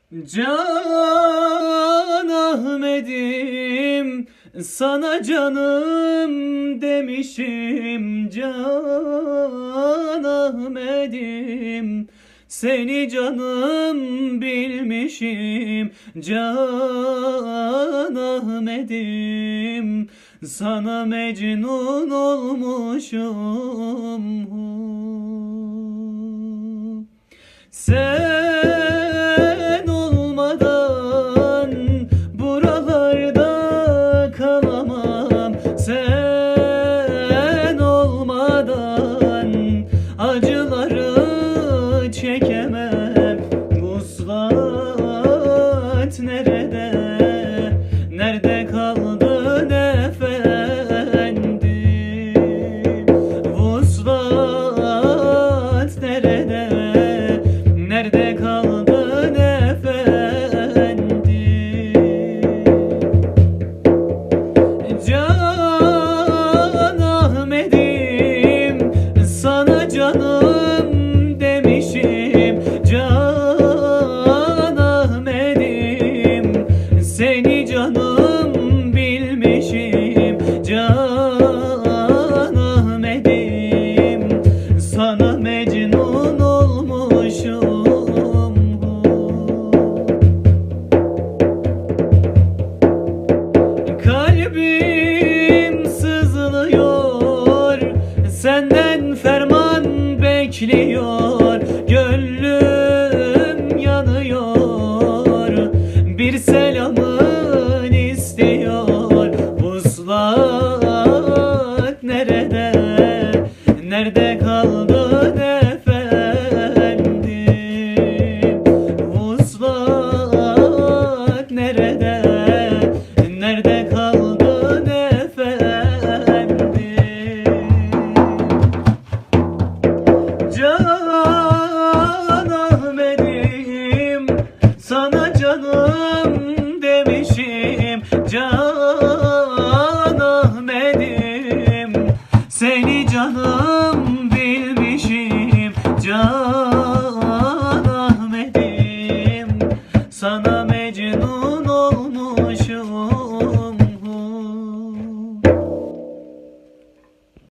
Can Ahmet'im, sana canım demişim. Can Ahmet'im, seni canım bilmişim. Can Ahmet'im, sana mecnun olmuşum. Sen olmadan buralarda kalamam. Sen olmadan acıları çekemem. Vuslat nerede? Nerede kaldın efendim? Vuslat nerede? Nerede kaldın efendim? Can Ahmet'im, sana canım demişim. Can Ahmet'im, seni canım bilmişim. Can Ahmet'im, sana mecnun olmuşum. Kalbim sızlıyor, senden ferman bekliyor. Gönlüm yanıyor, bir selamın istiyor. Vuslat nerede? Nerede kaldın efendim? Vuslat nerede? Nerede kaldın efendim? Can Ahmet'im, sana canım demişim. Can Ahmet'im, seni canım bilmişim. Can Ahmet'im, sana